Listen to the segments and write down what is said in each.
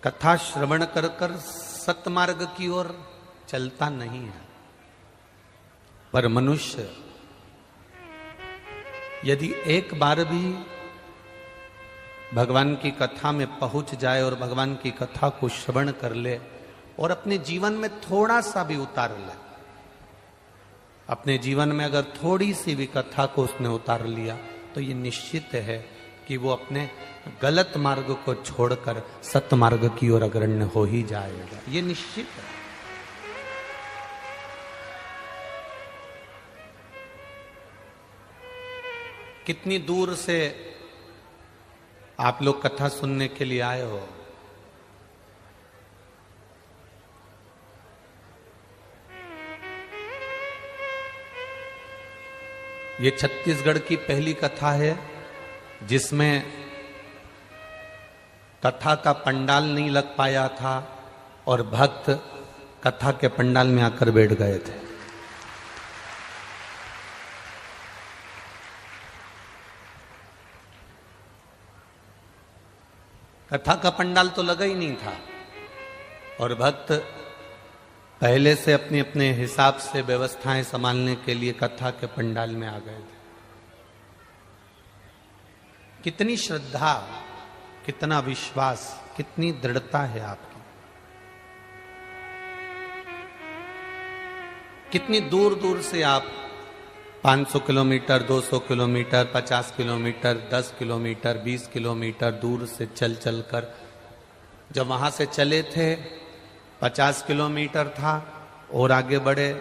कथा श्रवण कर कर सतमार्ग की ओर चलता नहीं है। पर मनुष्य यदि एक बार भी भगवान की कथा में पहुंच जाए और भगवान की कथा को श्रवण कर ले और अपने जीवन में थोड़ा सा भी उतार ले, अपने जीवन में अगर थोड़ी सी भी कथा को उसने उतार लिया, तो ये निश्चित है कि वो अपने गलत मार्ग को छोड़कर सतमार्ग की ओर अग्रण्य हो ही जाएगा। ये निश्चित है। कितनी दूर से आप लोग कथा सुनने के लिए आए हो? ये छत्तीसगढ़ की पहली कथा है जिसमें कथा का पंडाल नहीं लग पाया था और भक्त कथा के पंडाल में आकर बैठ गए थे। कथा का पंडाल तो लगा ही नहीं था और भक्त पहले से अपने अपने हिसाब से व्यवस्थाएं संभालने के लिए कथा के पंडाल में आ गए थे। कितनी श्रद्धा, कितना विश्वास, कितनी दृढ़ता है आपकी। कितनी दूर दूर से आप 500 kilometre, 200 kilometre, 50 kilometre, 10 kilometre, 20 kilometre दूर से चल चल कर, जब वहां से चले थे 50 किलोमीटर था और आगे बढ़े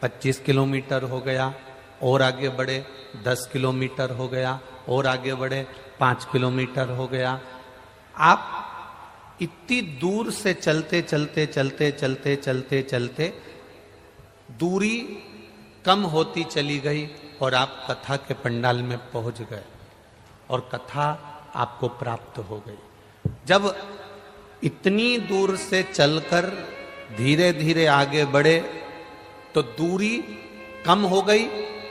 25 किलोमीटर हो गया, और आगे बढ़े 10 किलोमीटर हो गया, और आगे बढ़े 5 किलोमीटर हो गया। आप इतनी दूर से चलते चलते चलते चलते चलते चलते दूरी कम होती चली गई और आप कथा के पंडाल में पहुंच गए और कथा आपको प्राप्त हो गई। जब इतनी दूर से चलकर धीरे धीरे आगे बढ़े तो दूरी कम हो गई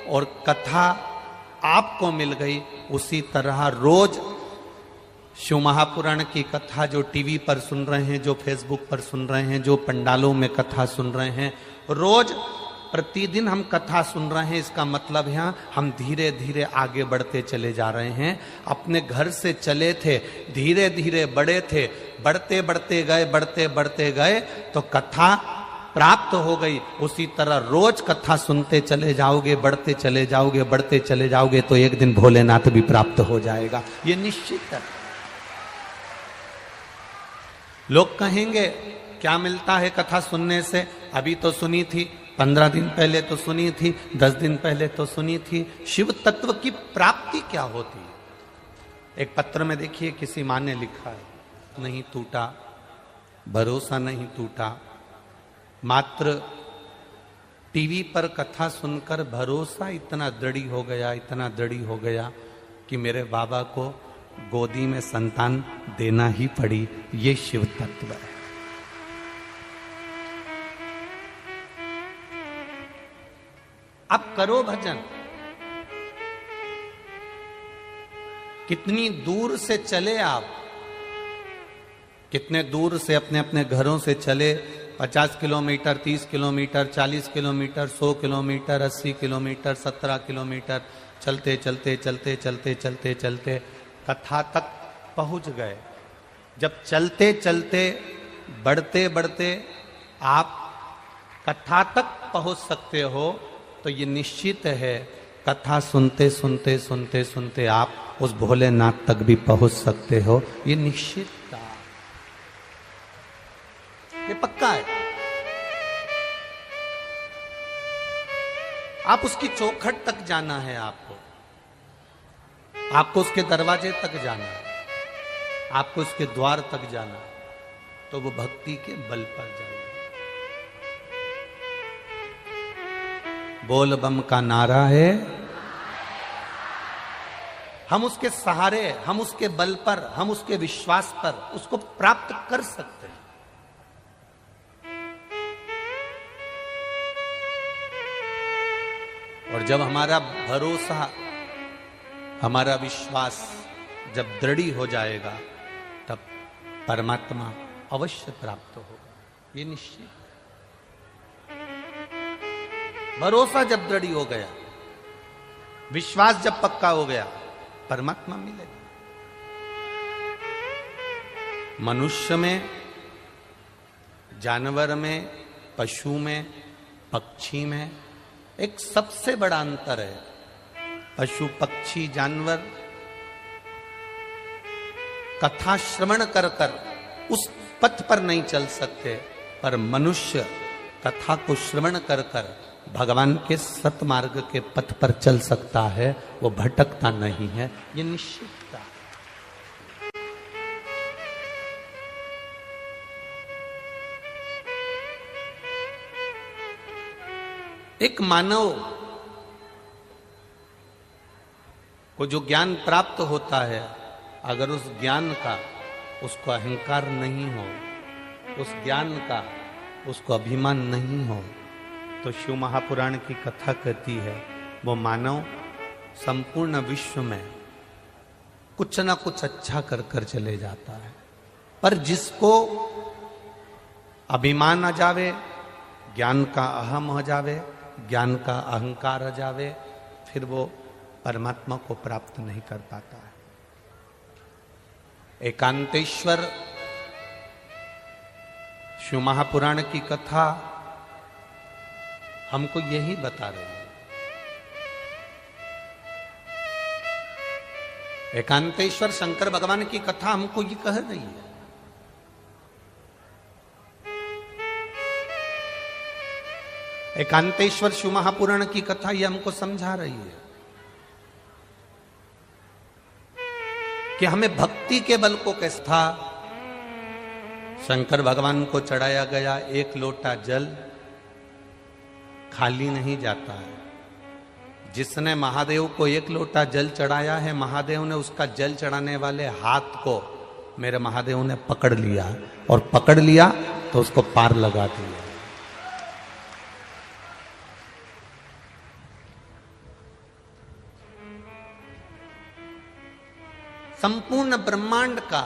और कथा आपको मिल गई। उसी तरह रोज शिव महापुराण की कथा जो टीवी पर सुन रहे हैं, जो फेसबुक पर सुन रहे हैं, जो पंडालों में कथा सुन रहे हैं, रोज प्रतिदिन हम कथा सुन रहे हैं। इसका मतलब है हम धीरे धीरे आगे बढ़ते चले जा रहे हैं। अपने घर से चले थे, धीरे धीरे बढ़े थे, बढ़ते बढ़ते गए, बढ़ते बढ़ते गए तो कथा प्राप्त हो गई। उसी तरह रोज कथा सुनते चले जाओगे, बढ़ते चले जाओगे, बढ़ते चले जाओगे तो एक दिन भोलेनाथ भी प्राप्त हो जाएगा। ये निश्चित है। लोग कहेंगे क्या मिलता है कथा सुनने से? अभी तो सुनी थी, 15 दिन पहले तो सुनी थी, 10 दिन पहले तो सुनी थी। शिव तत्व की प्राप्ति क्या होती है? एक पत्र में देखिए किसी माँ ने लिखा है, नहीं टूटा भरोसा, नहीं टूटा, मात्र टीवी पर कथा सुनकर भरोसा इतना दृढ़ हो गया, इतना दृढ़ हो गया कि मेरे बाबा को गोदी में संतान देना ही पड़ी। ये शिव तत्व है। अब करो भजन। कितनी दूर से चले आप, कितने दूर से अपने अपने घरों से चले, 50 kilometre, 30 kilometre, 40 kilometre, 100 kilometre, 80 kilometre, 17 kilometre चलते चलते चलते चलते चलते चलते कथा तक पहुंच गए। जब चलते चलते बढ़ते बढ़ते आप कथा तक पहुंच सकते हो तो ये निश्चित है कथा सुनते सुनते सुनते सुनते आप उस भोलेनाथ तक भी पहुंच सकते हो। ये निश्चित था, ये पक्का है। आप उसकी चौखट तक जाना है, आपको उसके दरवाजे तक जाना है, आपको उसके द्वार तक जाना, तो वो भक्ति के बल पर जाएगा। बोल बम का नारा है, हम उसके सहारे, हम उसके बल पर, हम उसके विश्वास पर उसको प्राप्त कर सकते हैं। और जब हमारा भरोसा, हमारा विश्वास जब दृढ़ हो जाएगा, तब परमात्मा अवश्य प्राप्त होगा, ये निश्चित। भरोसा जब दृढ़ हो गया, विश्वास जब पक्का हो गया, परमात्मा मिलेगा। मनुष्य में, जानवर में, पशु में, पक्षी में एक सबसे बड़ा अंतर है। पशु, पक्षी, जानवर कथा श्रवण कर कर उस पथ पर नहीं चल सकते, पर मनुष्य कथा को श्रवण कर कर भगवान के सतमार्ग के पथ पर चल सकता है, वो भटकता नहीं है, ये निश्चितता। एक मानव को जो ज्ञान प्राप्त होता है, अगर उस ज्ञान का उसको अहंकार नहीं हो, उस ज्ञान का उसको अभिमान नहीं हो, तो शिव महापुराण की कथा कहती है वो मानव संपूर्ण विश्व में कुछ ना कुछ अच्छा कर कर चले जाता है। पर जिसको अभिमान आ जावे, ज्ञान का अहम हो जावे, ज्ञान का अहंकार आ जावे, फिर वो परमात्मा को प्राप्त नहीं कर पाता है। एकांतेश्वर शिव महापुराण की कथा हमको यही बता रही है। एकांतेश्वर शंकर भगवान की कथा हमको ये कह रही है। एकांतेश्वर शिव महापुराण की कथा ये हमको समझा रही है कि हमें भक्ति के बल को कैसे था। शंकर भगवान को चढ़ाया गया एक लोटा जल खाली नहीं जाता है। जिसने महादेव को एक लोटा जल चढ़ाया है, महादेव ने उसका जल चढ़ाने वाले हाथ को मेरे महादेव ने पकड़ लिया, और पकड़ लिया तो उसको पार लगा दिया। संपूर्ण ब्रह्मांड का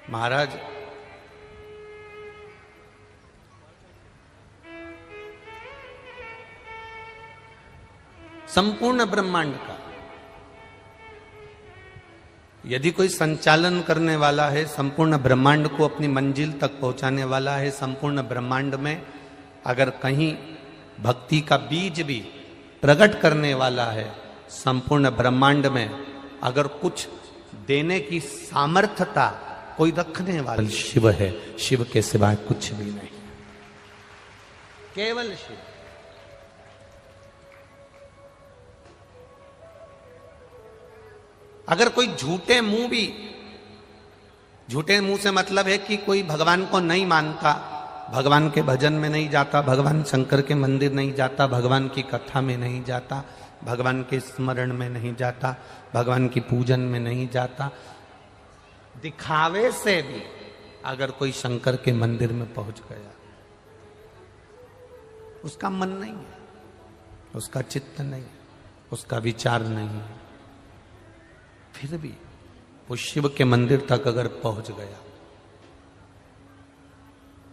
महाराज संपूर्ण ब्रह्मांड का यदि कोई संचालन करने वाला है, संपूर्ण ब्रह्मांड को अपनी मंजिल तक पहुंचाने वाला है, संपूर्ण ब्रह्मांड में अगर कहीं भक्ति का बीज भी प्रकट करने वाला है, संपूर्ण ब्रह्मांड में अगर कुछ देने की सामर्थ्यता कोई रखने वाला शिव है। शिव के सिवाय कुछ भी नहीं, केवल शिव। अगर कोई झूठे मुंह से मतलब है कि कोई भगवान को नहीं मानता, भगवान के भजन में नहीं जाता, भगवान शंकर के मंदिर नहीं जाता, भगवान की कथा में नहीं जाता, भगवान के स्मरण में नहीं जाता, भगवान की पूजन में नहीं जाता, दिखावे से भी अगर कोई शंकर के मंदिर में पहुंच गया, उसका मन नहीं है, उसका चित्त नहीं है, उसका विचार नहीं है, फिर भी वो शिव के मंदिर तक अगर पहुंच गया,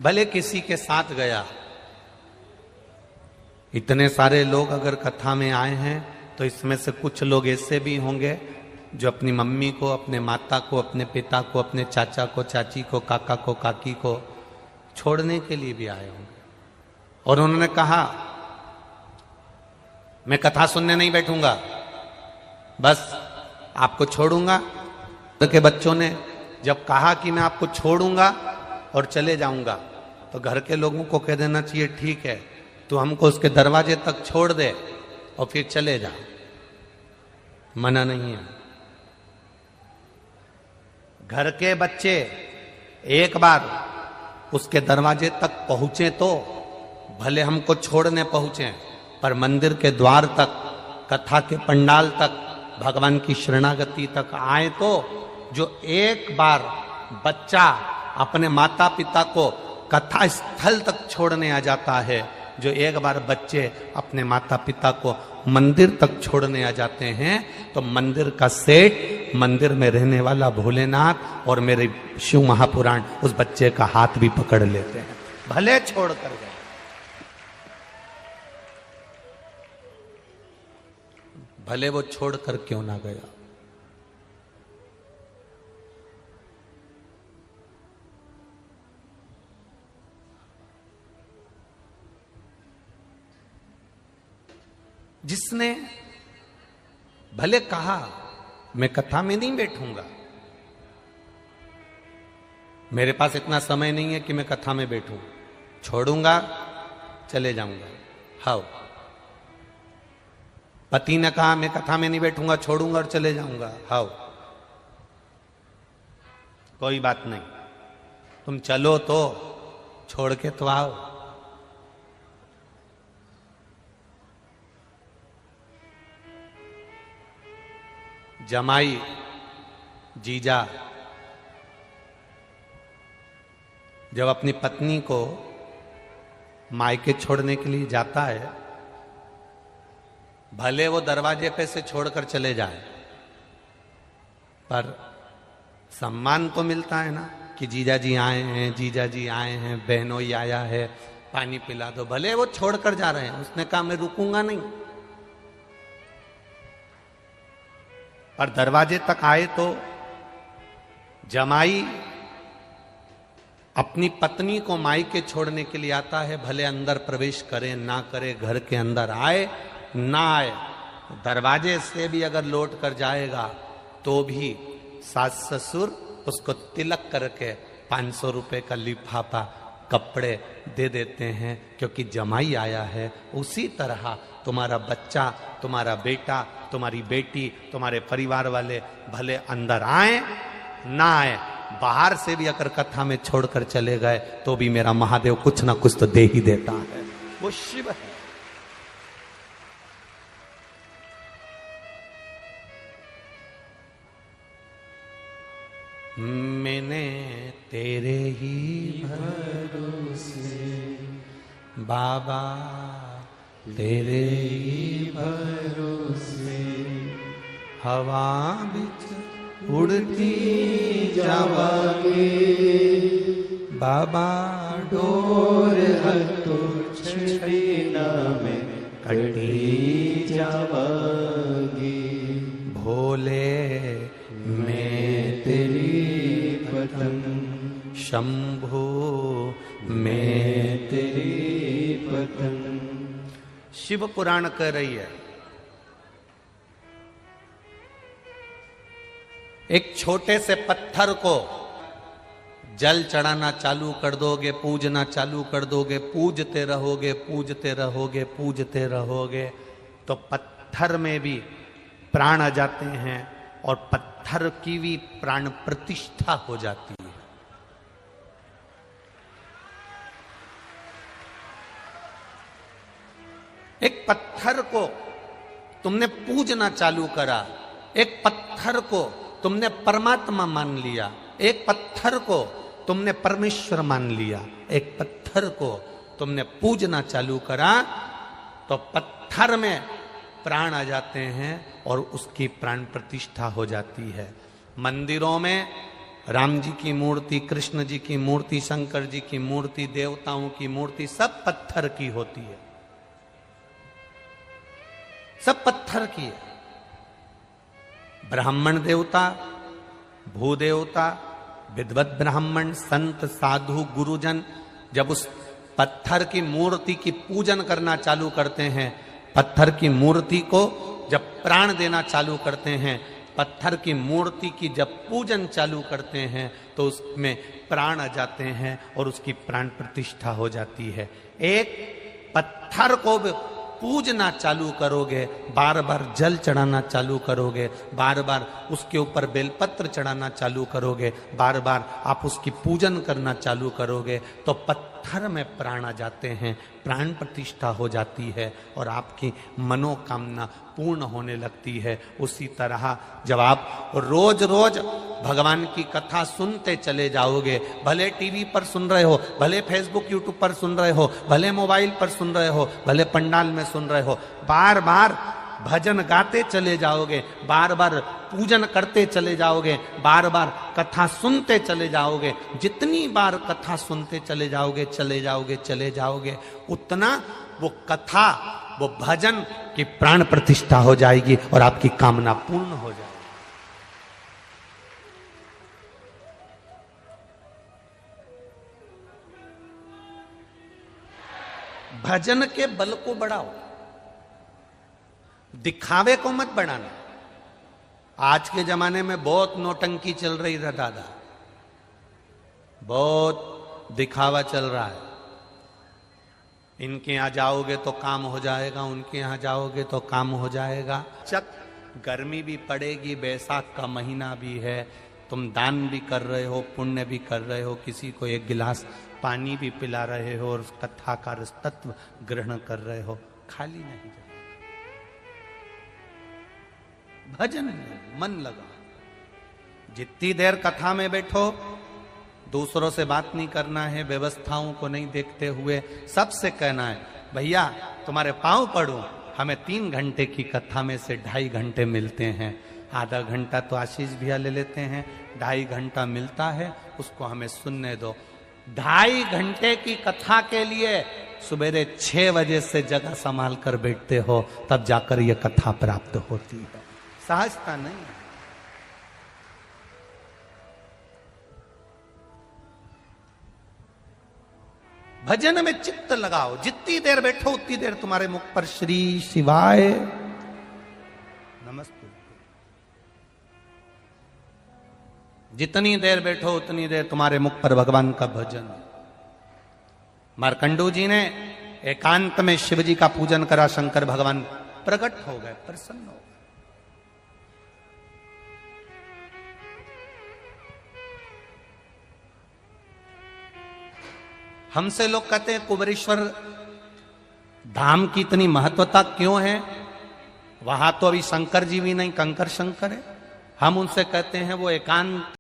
भले किसी के साथ गया, इतने सारे लोग अगर कथा में आए हैं तो इसमें से कुछ लोग ऐसे भी होंगे जो अपनी मम्मी को, अपने माता को, अपने पिता को, अपने चाचा को, चाची को, काका को, काकी को छोड़ने के लिए भी आए होंगे, और उन्होंने कहा मैं कथा सुनने नहीं बैठूंगा, बस आपको छोड़ूंगा। तो के बच्चों ने जब कहा कि मैं आपको छोड़ूंगा और चले जाऊंगा, तो घर के लोगों को कह देना चाहिए ठीक है, तू हमको उसके दरवाजे तक छोड़ दे और फिर चले जा, मना नहीं है। घर के बच्चे एक बार उसके दरवाजे तक पहुंचे तो भले हमको छोड़ने पहुंचे, पर मंदिर के द्वार तक, कथा के पंडाल तक, भगवान की शरणागति तक आए तो जो एक बार बच्चा अपने माता पिता को कथा स्थल तक छोड़ने आ जाता है, जो एक बार बच्चे अपने माता पिता को मंदिर तक छोड़ने आ जाते हैं तो मंदिर का सेठ, मंदिर में रहने वाला भोलेनाथ और मेरे शिव महापुराण उस बच्चे का हाथ भी पकड़ लेते हैं, भले छोड़ कर गए। भले वो छोड़कर क्यों ना गया। जिसने भले कहा मैं कथा में नहीं बैठूंगा, मेरे पास इतना समय नहीं है कि मैं कथा में बैठूं, छोड़ूंगा चले जाऊंगा। हाउ पति ने कहा मैं कथा में नहीं बैठूंगा, छोड़ूंगा और चले जाऊंगा। हाउ कोई बात नहीं, तुम चलो तो छोड़ के तो आओ। जमाई जीजा जब अपनी पत्नी को मायके छोड़ने के लिए जाता है, भले वो दरवाजे पे से छोड़कर चले जाए, पर सम्मान तो मिलता है ना कि जीजा जी आए हैं, जीजा जी आए हैं, बहनोई आया है, पानी पिला दो। भले वो छोड़कर जा रहे हैं, उसने कहा मैं रुकूंगा नहीं, पर दरवाजे तक आए तो जमाई अपनी पत्नी को मायके छोड़ने के लिए आता है, भले अंदर प्रवेश करे ना करे, घर के अंदर आए ना आए, दरवाजे से भी अगर लौट कर जाएगा तो भी सास ससुर उसको तिलक करके 500 रुपए का लिफाफा कपड़े दे देते हैं, क्योंकि जमाई आया है। उसी तरह तुम्हारा बच्चा, तुम्हारा बेटा, तुम्हारी बेटी, तुम्हारे परिवार वाले भले अंदर आए ना आए, बाहर से भी अगर कथा में छोड़कर चले गए तो भी मेरा महादेव कुछ ना कुछ तो दे ही देता है। वो शिव है। मैंने तेरे ही भरोसे बाबा, तेरे ही भरोसे हवा बिच उड़ती जावांगे बाबा, डोर हतो छेना में कटी जावांगी। भोले मैं तेरी पतंग, शंभो मैं तेरी पतंग। शिव पुराण कह रही है, एक छोटे से पत्थर को जल चढ़ाना चालू कर दोगे, पूजना चालू कर दोगे, पूजते रहोगे, पूजते रहोगे, पूजते रहोगे, तो पत्थर में भी प्राण आ जाते हैं और पत्थर की भी प्राण प्रतिष्ठा हो जाती है। एक पत्थर को तुमने पूजना चालू करा, एक पत्थर को तुमने परमात्मा मान लिया, एक पत्थर को तुमने परमेश्वर मान लिया, एक पत्थर को तुमने पूजना चालू करा, तो पत्थर में प्राण आ जाते हैं और उसकी प्राण प्रतिष्ठा हो जाती है। मंदिरों में राम जी की मूर्ति, कृष्ण जी की मूर्ति, शंकर जी की मूर्ति, देवताओं की मूर्ति सब पत्थर की होती है, सब पत्थर की है। ब्राह्मण देवता, भूदेवता, विद्वत ब्राह्मण, संत, साधु, गुरुजन जब उस पत्थर की मूर्ति की पूजन करना चालू करते हैं, पत्थर की मूर्ति को जब प्राण देना चालू करते हैं, पत्थर की मूर्ति की जब पूजन चालू करते हैं, तो उसमें प्राण आ जाते हैं और उसकी प्राण प्रतिष्ठा हो जाती है। एक पत्थर को पूजना चालू करोगे, बार बार जल चढ़ाना चालू करोगे, बार बार उसके ऊपर बेलपत्र चढ़ाना चालू करोगे, बार बार आप उसकी पूजन करना चालू करोगे, तो पत्थर पत्थर में प्राण आ जाते हैं, प्राण प्रतिष्ठा हो जाती है और आपकी मनोकामना पूर्ण होने लगती है। उसी तरह जब आप रोज रोज भगवान की कथा सुनते चले जाओगे, भले टीवी पर सुन रहे हो, भले फेसबुक यूट्यूब पर सुन रहे हो, भले मोबाइल पर सुन रहे हो, भले पंडाल में सुन रहे हो, बार बार भजन गाते चले जाओगे, बार बार पूजन करते चले जाओगे, बार बार कथा सुनते चले जाओगे, जितनी बार कथा सुनते चले जाओगे उतना वो कथा, वो भजन की प्राण प्रतिष्ठा हो जाएगी और आपकी कामना पूर्ण हो जाएगी। भजन के बल को बढ़ाओ, दिखावे को मत बढ़ाना। आज के जमाने में बहुत नौटंकी चल रही है दादा, बहुत दिखावा चल रहा है। इनके यहां जाओगे तो काम हो जाएगा, उनके यहां जाओगे तो काम हो जाएगा। चक गर्मी भी पड़ेगी, बैसाख का महीना भी है, तुम दान भी कर रहे हो, पुण्य भी कर रहे हो, किसी को एक गिलास पानी भी पिला रहे हो और कथा का तत्व ग्रहण कर रहे हो, खाली नहीं जाए। भजन में मन लगा, जितनी देर कथा में बैठो, दूसरों से बात नहीं करना है, व्यवस्थाओं को नहीं देखते हुए सबसे कहना है भैया तुम्हारे पांव पड़ूं, हमें 3 घंटे की कथा में से 2.5 घंटे मिलते हैं, आधा घंटा तो आशीष भैया ले लेते हैं, 2.5 घंटा मिलता है, उसको हमें सुनने दो। 2.5 घंटे की कथा के लिए सुबेरे 6 बजे से जगह संभाल कर बैठते हो, तब जाकर यह कथा प्राप्त होती है, सहजता नहीं। भजन में चित्त लगाओ, जितनी देर बैठो उतनी देर तुम्हारे मुख पर श्री शिवाय नमस्ते, जितनी देर बैठो उतनी देर तुम्हारे मुख पर भगवान का भजन। मार्कंडू जी ने एकांत में शिव जी का पूजन करा, शंकर भगवान प्रकट हो गए, प्रसन्न हो गए। हमसे लोग कहते हैं कुबेरेश्वर धाम की इतनी महत्वता क्यों है, वहां तो अभी शंकर जी भी नहीं, कंकर शंकर है। हम उनसे कहते हैं वो एकांत